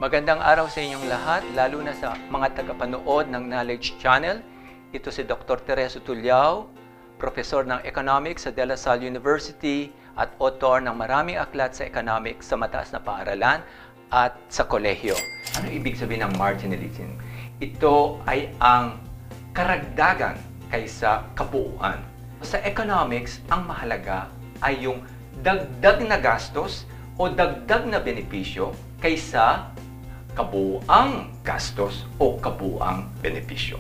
Magandang araw sa inyong lahat, lalo na sa mga tagapanood ng Knowledge Channel. Ito si Dr. Tereso Tulyao, Profesor ng Economics sa De La Salle University at author ng maraming aklat sa economics sa mataas na paaralan at sa kolehiyo. Ano ibig sabihin ng marginalism? Ito ay ang karagdagan kaysa kabuuan. Sa economics, ang mahalaga ay yung dagdag na gastos o dagdag na benepisyo kaysa kabuuang gastos o kabuuang benepisyo.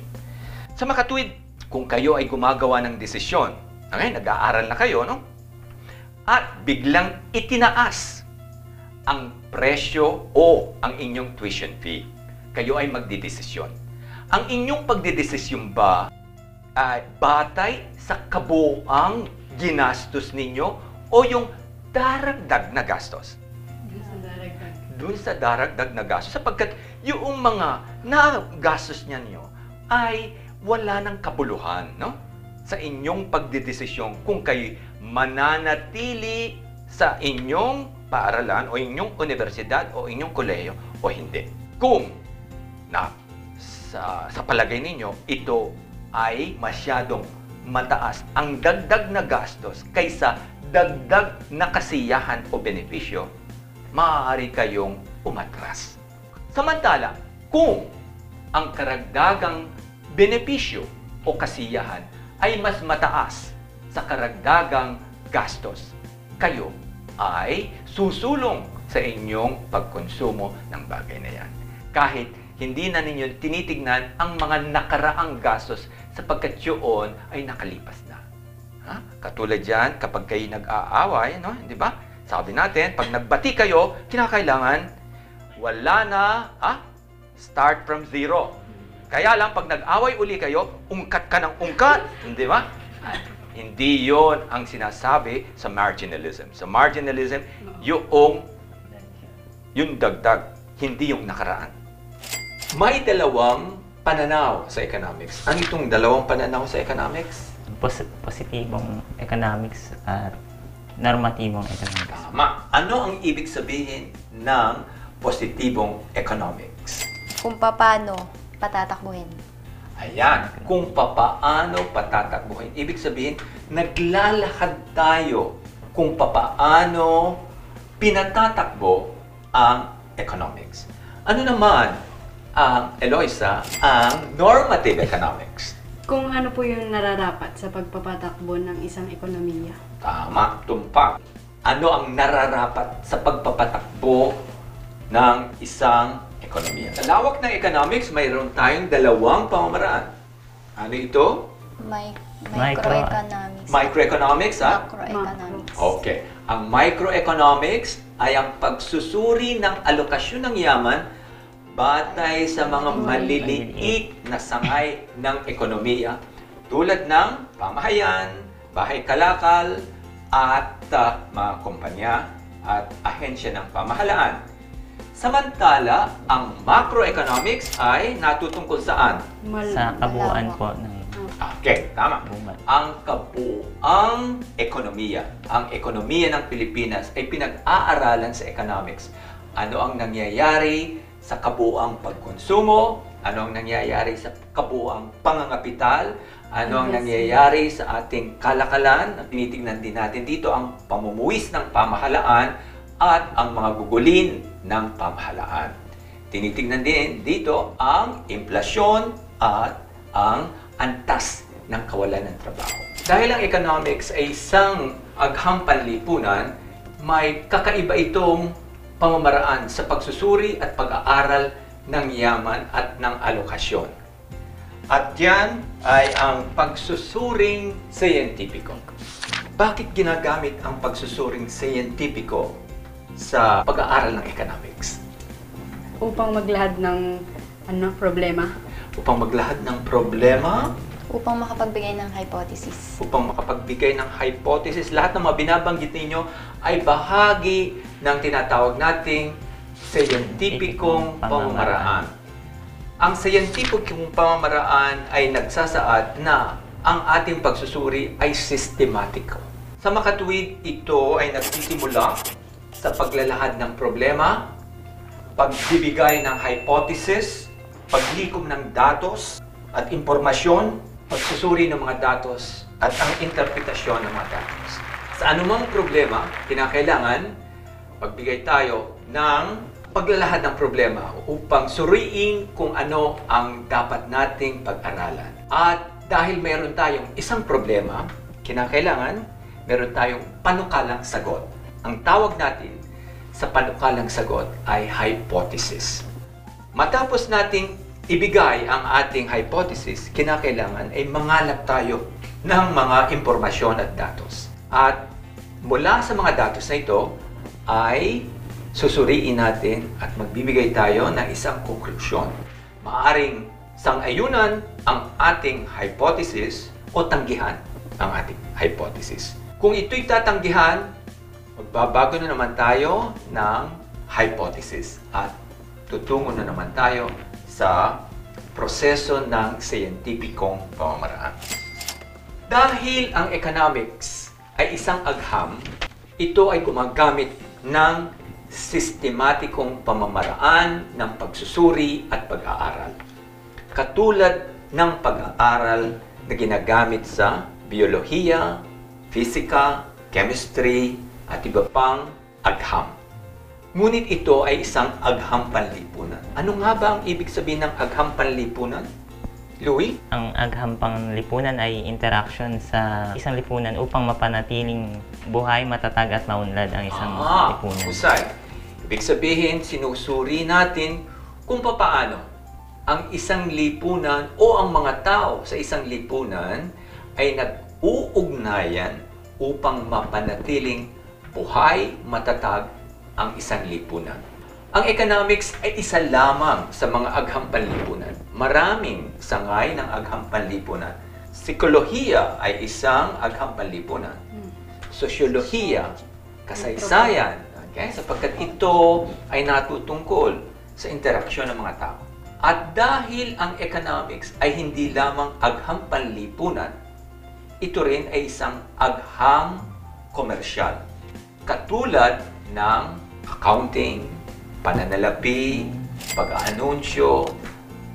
Sa makatuwid, kung kayo ay gumagawa ng desisyon, okay, nag-aaral na kayo, no? At biglang itinaas ang presyo o ang inyong tuition fee, kayo ay magdidesisyon. Ang inyong pagdidesisyon ba ay batay sa kabuuang ginastos ninyo o yung daragdag na gastos? Doon sa daragdag na gastos, sapagkat yung mga nagastos niyo ay wala ng kabuluhan, no? Sa inyong pagdedesisyon kung kayo mananatili sa inyong paaralan o inyong universidad o inyong kolehiyo o hindi. Kung sa palagay ninyo, ito ay masyadong mataas ang dagdag na gastos kaysa dagdag na kasiyahan o benepisyo, maaari kayong umatras. Samantala, kung ang karagdagang benepisyo o kasiyahan ay mas mataas sa karagdagang gastos, kayo ay susulong sa inyong pagkonsumo ng bagay na yan. Kahit hindi na ninyo tinitignan ang mga nakaraang gastos sapagkat yun ay nakalipas na. Katulad yan, kapag kayo nag-aaway, no? Di ba? Sabi natin, pag nagbati kayo, kinakailangan, wala na, start from zero. Kaya lang, pag nag-away uli kayo, ungkat ka ng ungkat. Di ba? Hindi yon ang sinasabi sa marginalism. Sa marginalism, yung dagdag, hindi yung nakaraan. May dalawang pananaw sa economics. Ano itong dalawang pananaw sa economics? Positibong economics at normatibong economics. Tama. Ano ang ibig sabihin ng positibong economics? Kung paano patatakbuhin. Ayan, kung papaano patatakbuhin. Ibig sabihin, naglalakad tayo kung papaano pinatatakbo ang economics. Ano naman ang, Eloisa, ang normative economics? Kung ano po yung nararapat sa pagpapatakbo ng isang ekonomiya. Tama, tumpak. Ano ang nararapat sa pagpapatakbo ng isang ekonomiya? Sa lawak ng economics, mayroon tayong dalawang pamamaraan. Ano ito? Microeconomics. Microeconomics, Macroeconomics. Okay. Ang microeconomics ay ang pagsusuri ng alokasyon ng yaman batay sa mga maliliit na sangay ng ekonomiya tulad ng pamahayan, bahay kalakal, at mga kumpanya at ahensya ng pamahalaan. Samantala, ang macroeconomics ay natutungkol saan? Sa kabuuan po ng Okay, tama. buwan. Ang kabuuang ekonomiya, ang ekonomiya ng Pilipinas ay pinag-aaralan sa economics. Ano ang nangyayari sa kabuuang pagkonsumo, ano ang nangyayari sa kabuuang pangangapital, ano ang nangyayari sa ating kalakalan. Tinitingnan din natin dito ang pamumuwis ng pamahalaan at ang mga gugulin ng pamahalaan. Tinitingnan din dito ang inflasyon at ang antas ng kawalan ng trabaho. Dahil ang economics ay isang agham panlipunan, may kakaiba itong pamamaraan sa pagsusuri at pag-aaral ng yaman at ng alokasyon. At yan ay ang pagsusuring siyentipiko. Bakit ginagamit ang pagsusuring siyentipiko sa pag-aaral ng economics? Upang maglahad ng problema. Upang maglahad ng problema, Upang makapagbigay ng hypothesis. upang makapagbigay ng hypothesis. Lahat ng mga binabanggit ninyo ay bahagi ng tinatawag nating siyentipikong pamamaraan. Ang siyentipikong pamamaraan ay nagsasaad na ang ating pagsusuri ay sistematiko. Sa makatuwid, ito ay nagsisimula sa paglalahad ng problema pagbibigay ng hypothesis, paglikom ng datos at impormasyon, pagsusuri ng mga datos at ang interpretasyon ng mga datos. Sa anumang problema, kinakailangan magbigay tayo ng paglalahad ng problema upang suriin kung ano ang dapat nating pag-aralan. At dahil meron tayong isang problema, kinakailangan meron tayong panukalang sagot. Ang tawag natin sa panukalang sagot ay hypothesis. Matapos nating ibigay ang ating hypothesis, kinakailangan ay mangalap tayo ng mga impormasyon at datos. At mula sa mga datos na ito ay susuriin natin at magbibigay tayo ng isang konklusyon. Maaring sang-ayunan ang ating hypothesis o tanggihan ang ating hypothesis. Kung ito'y tatanggihan, magbabago na naman tayo ng hypothesis at tutungo na naman tayo sa proseso ng siyentipikong pamamaraan. Dahil ang economics ay isang agham, ito ay gumagamit ng sistematikong pamamaraan ng pagsusuri at pag-aaral. Katulad ng pag-aaral na ginagamit sa biolohiya, fisika, chemistry, at iba pang agham. Ngunit ito ay isang agham panlipunan. Ano nga ba ang ibig sabihin ng agham panlipunan? Louie? Ang agham panglipunan ay interaction sa isang lipunan upang mapanatiling buhay, matatag at maunlad ang isang lipunan. Husay. Ibig sabihin, sinusuri natin kung papaano ang isang lipunan o ang mga tao sa isang lipunan ay nag-uugnayan upang mapanatiling buhay, matatag ang isang lipunan. Ang economics ay isa lamang sa mga agham panlipunan. Maraming sangay ng agham panlipunan. Psikolohiya ay isang agham panlipunan. Sosyolohiya, kasaysayan, okay? Sapagkat ito ay natutungkol sa interaksyon ng mga tao. At dahil ang economics ay hindi lamang agham panlipunan, ito rin ay isang agham komersyal. Katulad ng accounting, pananalapi, pag-aanunsyo,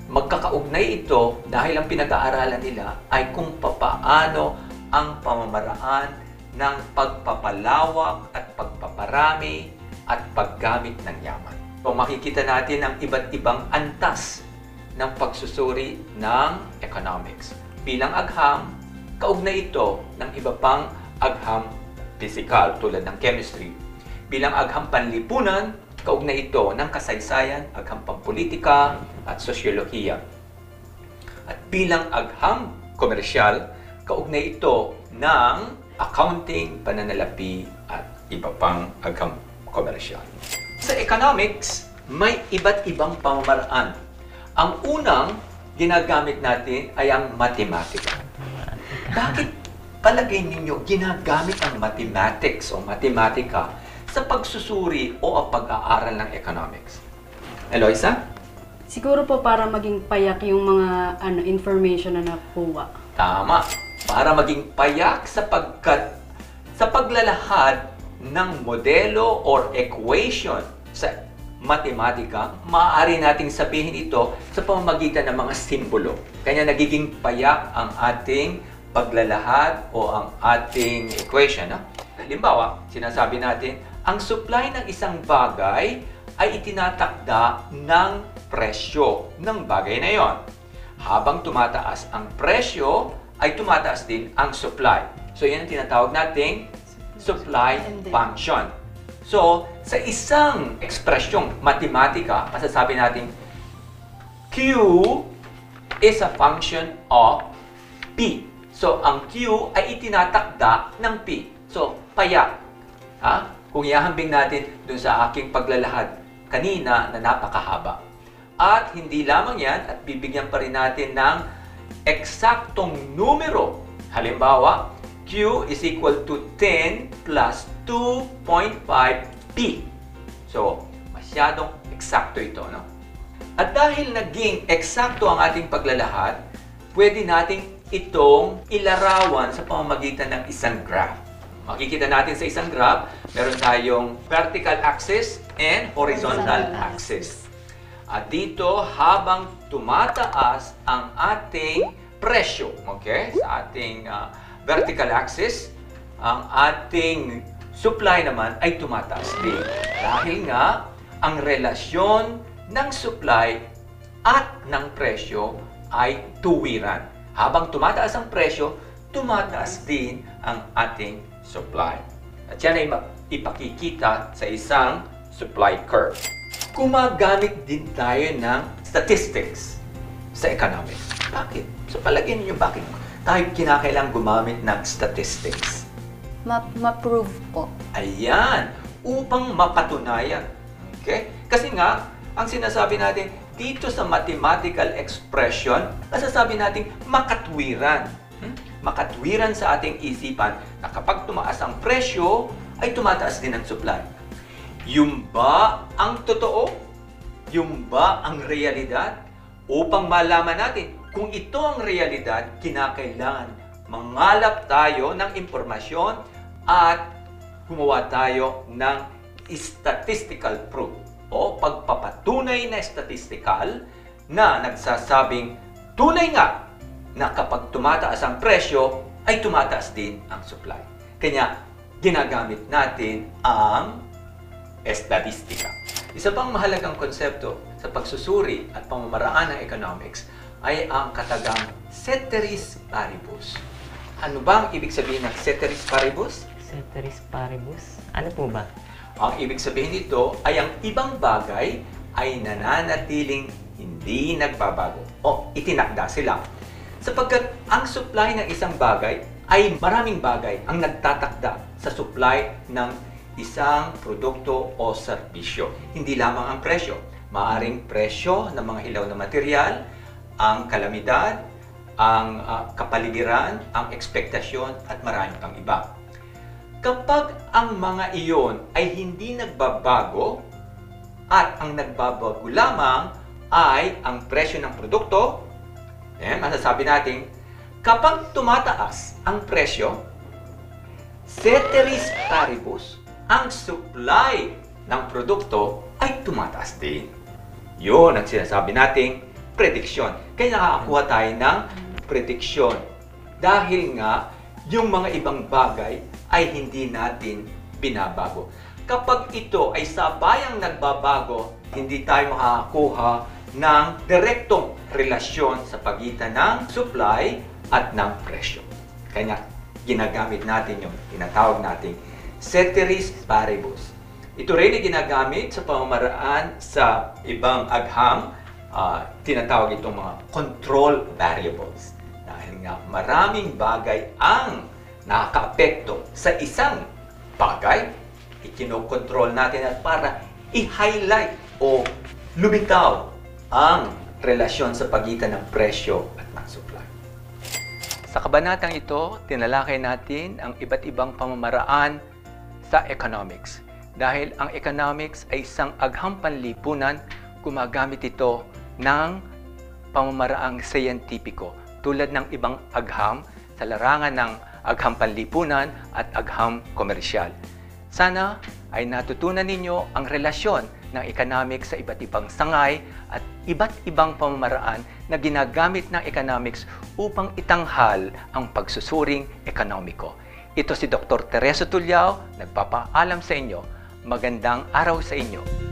magkakaugnay ito dahil ang pinag-aaralan nila ay kung papaano ang pamamaraan ng pagpapalawak at pagpaparami at paggamit ng yaman. So makikita natin ang iba't ibang antas ng pagsusuri ng economics. Bilang agham, kaugnay ito ng iba pang agham pisikal tulad ng chemistry. Bilang agham panlipunan, kaugnay ito ng kasaysayan, agham pampolitika at sosyolohiya. At bilang agham komersyal, kaugnay ito ng accounting, pananalapi at iba pang agham komersyal. Sa economics, may iba't ibang pamamaraan. Ang unang ginagamit natin ay ang matematika. Bakit palagay ninyo ginagamit ang mathematics o matematika sa pagsusuri o ang pag-aaral ng economics? Eloisa? Siguro po para maging payak yung mga information na nakuha. Tama. Para maging payak sapagkat sa paglalahad ng modelo or equation sa matematika, maaari nating sabihin ito sa pamamagitan ng mga simbolo. Kaya nagiging payak ang ating paglalahad o ang ating equation. Halimbawa, sinasabi natin, ang supply ng isang bagay ay itinatakda ng presyo ng bagay na yon. Habang tumataas ang presyo, ay tumataas din ang supply. So, yan ang tinatawag nating supply function. So, sa isang ekspresyong matematika, masasabi natin, Q is a function of P. So, ang Q ay itinatakda ng P. So, payak. Kung ihahambing natin dun sa aking paglalahad kanina na napakahaba. At hindi lamang yan, at bibigyan pa rin natin ng eksaktong numero. Halimbawa, Q is equal to 10 plus 2.5P. So, masyadong eksakto ito, no? At dahil naging eksakto ang ating paglalahad, pwede nating itong ilarawan sa pamamagitan ng isang graph. Makikita natin sa isang graph, meron tayong vertical axis and horizontal axis. At dito, habang tumataas ang ating presyo, okay, sa ating vertical axis, ang ating supply naman ay tumataas din. Dahil nga, ang relasyon ng supply at ng presyo ay tuwiran. Habang tumataas ang presyo, tumataas din ang ating supply. At yan ay ipakikita sa isang supply curve. Gumagamit din tayo ng statistics sa economics. Bakit? Sa palagay niyo, bakit tayo kinakailangang gumamit ng statistics? Ma-prove po. Ayan, upang mapatunayan. Okay? Kasi nga, ang sinasabi natin, dito sa mathematical expression, masasabi natin makatwiran. Makatwiran sa ating isipan na kapag tumaas ang presyo, ay tumataas din ang supply. Yung ba ang totoo? Yung ba ang realidad? Upang malaman natin kung ito ang realidad, kinakailangan mangalap tayo ng impormasyon at gumawa tayo ng statistical proof o pagpapatunay na statistical na nagsasabing tunay nga na kapag tumataas ang presyo, ay tumataas din ang supply. Kaya ginagamit natin ang estatistika. Isa pang mahalagang konsepto sa pagsusuri at pamamaraan ng economics ay ang katagang ceteris paribus. Ano ba ang ibig sabihin ng ceteris paribus? Ceteris paribus? Ano po ba? Ang ibig sabihin nito ay ang ibang bagay ay nananatiling hindi nagbabago o itinakda sila. Sapagkat ang supply ng isang bagay ay maraming bagay ang nagtatakda sa supply ng isang produkto o serbisyo. Hindi lamang ang presyo. Maaring presyo ng mga hilaw na material, ang kalamidad, ang kapaligiran, ang ekspektasyon at marami pang iba. Kapag ang mga iyon ay hindi nagbabago at ang nagbabago lamang ay ang presyo ng produkto, masasabi natin, kapag tumataas ang presyo, ceteris paribus, ang supply ng produkto ay tumataas din. Yun ang sinasabi nating prediksyon. Kaya nakakakuha tayo ng prediksyon. Dahil nga, yung mga ibang bagay ay hindi natin binabago. Kapag ito ay sabayang nagbabago, hindi tayo makakakuha ng direktong relasyon sa pagitan ng supply at ng presyo. Kaya ginagamit natin yung tinatawag nating ceteris paribus. Ito rin ay ginagamit sa pamamaraan sa ibang agham, tinatawag itong mga control variables. Dahil nga maraming bagay ang nakakaapekto sa isang bagay, ikinokontrol natin at para i-highlight o lumitaw ang relasyon sa pagitan ng presyo at ng supply. Sa kabanatang ito, tinalakay natin ang iba't ibang pamamaraan sa economics. Dahil ang economics ay isang agham panlipunan, gumagamit ito ng pamamaraang siyentipiko tulad ng ibang agham sa larangan ng agham panlipunan at agham komersyal. Sana ay natutunan ninyo ang relasyon ng economics sa iba't ibang sangay at iba't ibang pamamaraan na ginagamit ng economics upang itanghal ang pagsusuring ekonomiko. Ito si Dr. Tereso Tulyao, nagpapaalam sa inyo. Magandang araw sa inyo.